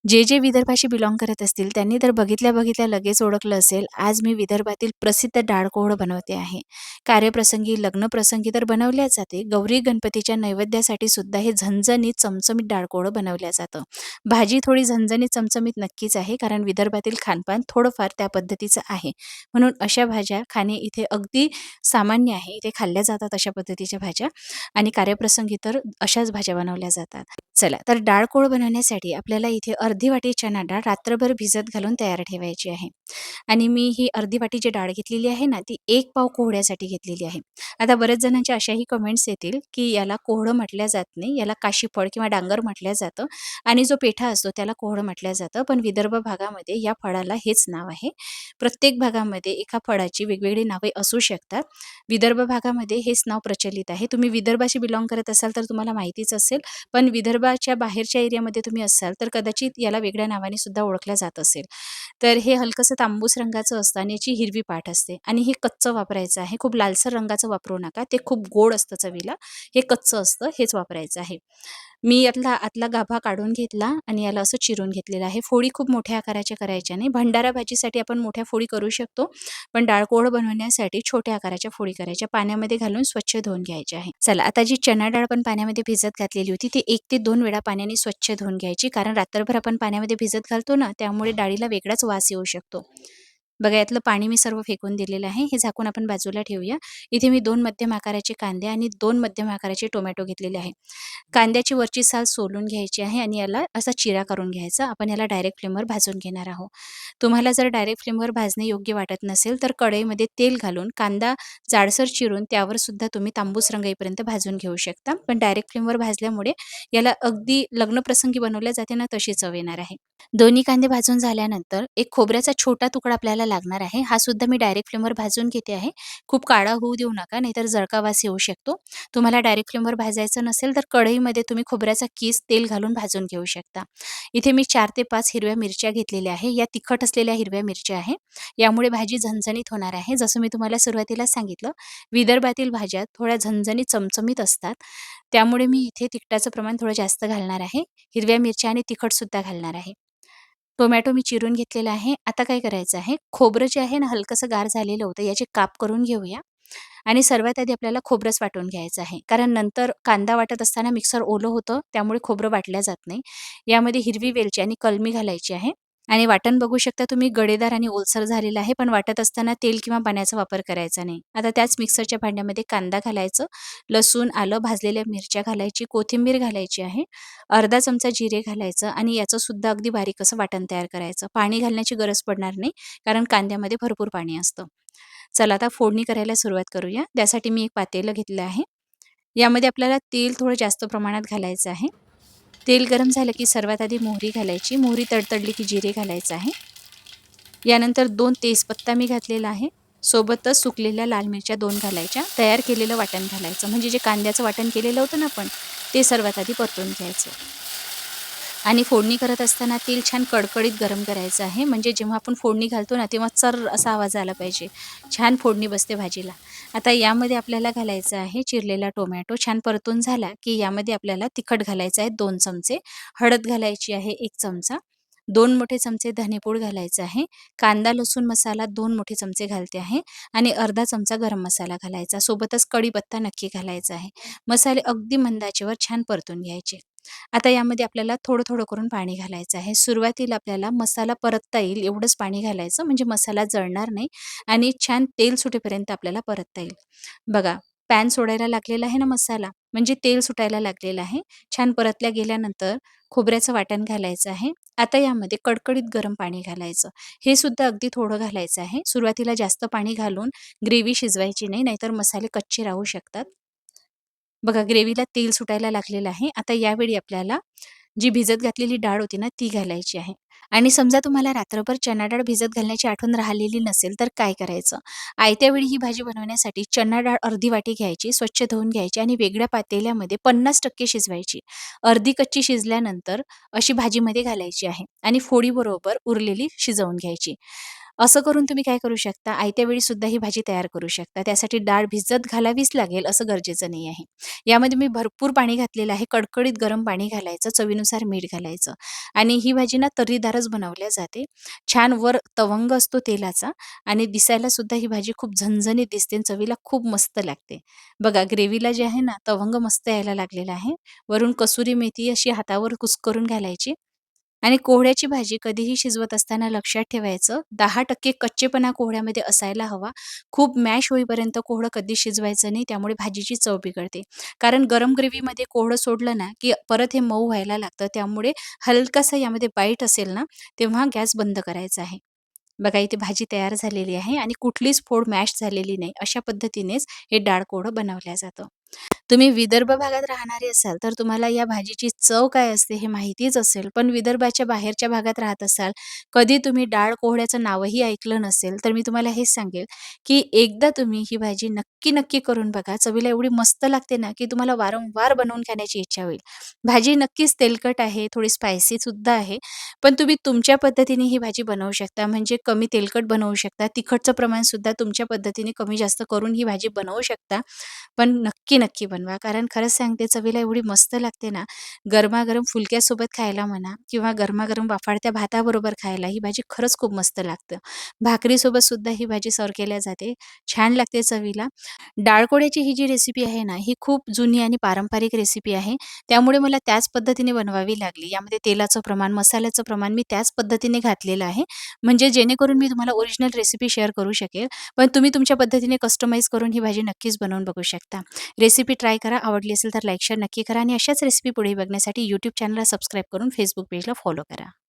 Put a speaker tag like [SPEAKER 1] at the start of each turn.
[SPEAKER 1] जे विदर्भाशी बिलॉन्ग करत असतील त्यांनी तर बघितल्या-बघितल्या लगेच ओळखलं असेल, आज मी विदर्भातील प्रसिद्ध डाळ-कोहळ बनवते आहे. कार्यप्रसंगी, लग्नप्रसंगी तर बनवल्याच जाते. गौरी गणपतीच्या नैवेद्यासाठी सुद्धा हे झणझणीत, चमचमीत डाळ-कोहळ बनवलं जातं. भाजी थोडी झणझणीत, चमचमीत नक्कीच आहे, कारण विदर्भातील खानपान थोडंफार त्या पद्धतीचं आहे. म्हणून अशा भाज्या खाणे इथे अगदी सामान्य आहे. इथे खाल्ल्या जातात अशा पद्धतीच्या भाज्या आणि कार्यप्रसंगी तर अशाच भाज्या बनवल्या जातात. चला, तर डाळ-कोळ बनवण्यासाठी आपल्याला इथे अर्धी वाटी चणा डाळ रात्रभर भिजत घालून तयार ठेवायची आहे. आणि मी ही अर्धी वाटी जी डाळ घेतलेली आहे ना, ती 1 पाव कोहळ्यासाठी घेतलेली आहे. आता बऱ्याच जणांच्या अशाही कमेंट्स येतील, की याला कोहळं म्हटलं जात नाही, याला काशीफळ किंवा डांगर म्हटलं जातं आणि जो पेठा असतो त्याला कोहळं म्हटलं जातं. पण विदर्भ भागामध्ये या फळाला हेच नाव आहे. प्रत्येक भागामध्ये एका फळाची वेगवेगळी नावे असू शकतात. विदर्भ भागामध्ये हेच नाव प्रचलित आहे. तुम्ही विदर्भाशी बिलॉन्ग करत असाल तर तुम्हाला माहितीच असेल. पण विदर्भाच्या बाहेरच्या एरियामध्ये तुम्ही असाल तर कदाचित याला वेगळ्या नावाने सुद्धा ओळखलं जात असेल. तर हे हलकसं तांबूस रंगाचं असतं आणि याची हिरवी पाट असते आणि हे कच्चं वापरायचं आहे. खूप लालसर रंगाचं वापरू नका. ते खूप गोड असतं चवीला. हे कच्चं असतं, हेच वापरायचं आहे. मी यातला आतला गाभा काढून घेतला आणि याला असं चिरून घेतलेलं आहे. फोडी खूप मोठ्या आकाराच्या करायच्या नाही. भंडारा भाजीसाठी आपण मोठ्या फोडी करू शकतो, पण डाळ-कोहळ बनवण्यासाठी छोट्या आकाराच्या फोडी करायच्या. पाण्यामध्ये घालून स्वच्छ धुवून घ्यायच्या आहे. चला, आता जी चणा डाळ आपण पाण्यामध्ये भिजत घातलेली होती, ती 1 ते 2 वेळा पाण्याने स्वच्छ धुवून घ्यायची. कारण रात्रभर आपण पाण्यामध्ये भिजत घालतो ना, त्यामुळे डाळीला वेगळाच वास येऊ शकतो. बघा, यातलं पाणी मी सर्व फेकून दिलेलं आहे. हे झाकून आपण बाजूला ठेवूया. इथे मी 2 मध्यम आकाराचे कांदे आणि 2 मध्यम आकाराचे टोमॅटो घेतलेले आहे. कांद्याची वरची साल सोलून घ्यायची आहे आणि याला असा चिरा करून घ्यायचा. आपण याला डायरेक्ट फ्लेमवर भाजून घेणार आहोत. तुम्हाला जर डायरेक्ट फ्लेमवर भाजणे योग्य वाटत नसेल, तर कढईमध्ये तेल घालून कांदा जाडसर चिरून त्यावर सुद्धा तुम्ही तांबूस रंग येईपर्यंत भाजून घेऊ शकता. पण डायरेक्ट फ्लेमवर भाजल्यामुळे याला अगदी लग्नप्रसंगी बनवल्या जाते ना, तशी चव येणार आहे. दोन्ही कांदे भाजून झाल्यानंतर एक खोबऱ्याचा छोटा तुकडा आपल्याला लागणार आहे. हा सुद्धा मी डायरेक्ट फ्लेमवर भाजून घेते आहे. खूप काळा होऊ देऊ नका, नाहीतर जळका वास येऊ शकतो. तुम्हाला डायरेक्ट फ्लेमवर भाजायचं नसेल, तर कढईमध्ये तुम्ही खोबऱ्याचा कीस तेल घालून भाजून घेऊ शकता. इथे मी 4 ते 5 हिरव्या मिरच्या घेतलेल्या आहे. या तिखट असलेल्या हिरव्या मिरच्या आहे. यामुळे भाजी झणझणीत होणार आहे. जसं मी तुम्हाला सुरुवातीलाच सांगितलं, विदर्भातील भाज्या थोड्या झणझणीत, चमचमीत असतात. त्यामुळे मी इथे तिखटाचं प्रमाण थोडं जास्त घालणार आहे. हिरव्या मिरच्या आणि तिखटसुद्धा घालणार आहे. टोमॅटो मी चिरून घेतलेला आहे. आता काय करायचं आहे, खोबरं जे आहे ना, हलकसं गार झालेलं होतं, याचे काप करून घेऊया आणि सर्वात आधी आपल्याला खोबरंच वाटून घ्यायचं आहे. कारण नंतर कांदा वाटत असताना मिक्सर ओलं होतं, त्यामुळे खोबरं वाटलं जात नाही. यामध्ये हिरवी वेलची आणि कलमी घालायची आहे आणि वाटण बघू शकता तुम्ही गडेदार आणि ओलसर झालेलं आहे, पण वाटत असताना तेल किंवा पाण्याचा वापर करायचा नाही. आता त्याच मिक्सरच्या भांड्यामध्ये कांदा घालायचं, लसूण, आलं, भाजलेल्या मिरच्या घालायची, कोथिंबीर घालायची आहे, अर्धा चमचा जिरे घालायचं आणि याचं सुद्धा अगदी बारीक असं वाटण तयार करायचं. पाणी घालण्याची गरज पडणार नाही, कारण कांद्यामध्ये भरपूर पाणी असतं. चला, आता फोडणी करायला सुरुवात करूया. त्यासाठी मी एक पातेलं घेतलं आहे. यामध्ये आपल्याला तेल थोडं जास्त प्रमाणात घालायचं आहे. तेल गरम झालं की सर्वात आधी मोहरी घालायची. मोहरी तडतडली की जिरे घालायचं आहे. यानंतर 2 तेजपत्ता मी घातलेला आहे. सोबतच सुकलेल्या लाल मिरच्या 2 घालायच्या. तयार केलेलं वाटण घालायचं. म्हणजे जे कांद्याचं वाटण केलेलं होतं ना आपण, ते सर्वात आधी परतून घ्यायचं. आणि फोडणी करत असताना तेल छान कडकडीत गरम करायचं आहे. म्हणजे जेव्हा आपण फोडणी घालतो ना, तेव्हा चर्र असा आवाज आला पाहिजे. छान फोडणी बसते भाजीला. आता यामध्ये आपल्याला घालायचं आहे चिरलेला टोमॅटो. छान परतून झाला, की यामध्ये आपल्याला तिखट घालायचं आहे 2 चमचे, हळद घालायची आहे 1 चमचा, 2 मोठे चमचे धनेपूड घालायचं आहे, कांदा लसूण मसाला 2 मोठे चमचे घालते आहे आणि अर्धा चमचा गरम मसाला घालायचा. सोबतच कढीपत्ता नक्की घालायचा आहे. मसाले अगदी मंद आचेवर छान परतून घ्यायचे. आता यामध्ये आपल्याला थोडं-थोडं करून पाणी घालायचं आहे. सुरुवातीला आपल्याला मसाला परतता येईल एवढंच पाणी घालायचं, म्हणजे मसाला जळणार नाही आणि छान तेल सुटेपर्यंत आपल्याला परतता येईल. बघा, पॅन सोडायला लागलेला आहे ना मसाला, म्हणजे तेल सुटायला लागलेलं आहे. छान परतल्या गेल्यानंतर खोबऱ्याचं वाटण घालायचं आहे. आता यामध्ये कडकडीत गरम पाणी घालायचं. हे सुद्धा अगदी थोडं घालायचं आहे. सुरुवातीला जास्त पाणी घालून ग्रेव्ही शिजवायची नाही, नाहीतर मसाले कच्चे राहू शकतात. बघा, ग्रेव्हीला तेल सुटायला लागलेलं आहे. आता यावेळी आपल्याला जी भिजत घातलेली डाळ होती ना, ती घालायची आहे. आणि समजा तुम्हाला रात्रभर चणा डाळ भिजत घालण्याची आठवण राहिलेली नसेल, तर काय करायचं? आयत्या वेळी ही भाजी बनवण्यासाठी चणा डाळ अर्धी वाटी घ्यायची, स्वच्छ धुवून घ्यायची आणि वेगळ्या पातेल्यामध्ये 50% शिजवायची. अर्धी कच्ची शिजल्यानंतर अशी भाजीमध्ये घालायची आहे आणि फोडीबरोबर उरलेली शिजवून घ्यायची. असं करून तुम्ही काय करू शकता, आयत्या वेळी सुद्धा ही भाजी तयार करू शकता. त्यासाठी डाळ भिजत घालावीच लागेल असं गरजेचं नाही आहे. यामध्ये मी भरपूर पाणी घातलेलं आहे. कडकडीत गरम पाणी घालायचं, चवीनुसार मीठ घालायचं आणि ही भाजी ना तर्रीदारच बनवल्या जाते. छान वर तवंग असतो तेलाचा आणि दिसायला सुद्धा ही भाजी खूप झणझणीत दिसते आणि चवीला खूप मस्त लागते. बघा ग्रेव्हीला जे आहे ना तवंग मस्त यायला लागलेला आहे. वरून कसुरी मेथी अशी हातावर कुस्करून घालायची आणि कोहळ्याची भाजी कधीही शिजवत असताना लक्षात ठेवायचं 10% कच्चेपणा कोहळ्यामध्ये असायला हवा. खूप मॅश होईपर्यंत कोहळं कधीच शिजवायचं नाही, त्यामुळे भाजीची चव बिघडते. कारण गरम ग्रेव्हीमध्ये कोहळं सोडलं ना, की परत हे मऊ व्हायला लागतं. त्यामुळे हलकासा यामध्ये बाईट असेल ना, तेव्हा गॅस बंद करायचा आहे. बघा इथे भाजी तयार झालेली आहे आणि कुठलीच फोड मॅश झालेली नाही. अशा पद्धतीनेच हे डाळ कोहळं बनवलं जातं. तुम्ही विदर्भ भागात राहणारे असाल, तर तुम्हाला या भाजीची चव काय असते हे माहितीच असेल. पण विदर्भाच्या बाहेरच्या भागात राहत असाल, कधी तुम्ही डाळ कोहळ्याचं नावही ऐकलं नसेल, तर मी तुम्हाला हेच सांगेल, की एकदा तुम्ही ही भाजी नक्की करून बघा. चवीला एवढी मस्त लागते ना, की तुम्हाला वारंवार बनवून खाण्याची इच्छा होईल. भाजी नक्कीच तेलकट आहे, थोडी स्पायसी सुद्धा आहे. पण तुम्ही तुमच्या पद्धतीने ही भाजी बनवू शकता. म्हणजे कमी तेलकट बनवू शकता. तिखटचं प्रमाण सुद्धा तुमच्या पद्धतीने कमी जास्त करून ही भाजी बनवू शकता. पण नक्की बनवा. कारण खरंच सांगते चवीला एवढी मस्त लागते ना, गरमागरम फुलक्यासोबत खायला म्हणा किंवा गरमागरम वाफाळत्या भाताबरोबर खायला ही भाजी खरंच खूप मस्त लागतं. भाकरीसोबत सुद्धा ही भाजी सर्व्ह केल्या जाते. छान लागते चवीला. डाळकोळ्याची ही जी रेसिपी आहे ना, ही खूप जुनी आणि पारंपरिक रेसिपी आहे. त्यामुळे मला त्याच पद्धतीने बनवावी लागली. यामध्ये तेलाचं प्रमाण, मसाल्याचं प्रमाण मी त्याच पद्धतीने घातलेलं आहे. म्हणजे जेणेकरून मी तुम्हाला ओरिजिनल रेसिपी शेअर करू शकेल. पण तुम्ही तुमच्या पद्धतीने कस्टमाइज करून ही भाजी नक्कीच बनवून बघू शकता. रेसिपी ट्राय करा. आवडली असेल तर लाईक, शेअर नक्की करा आणि अशाच रेसिपी पुढे बघण्यासाठी YouTube चॅनलला सबस्क्राईब करून Facebook पेजला फॉलो करा.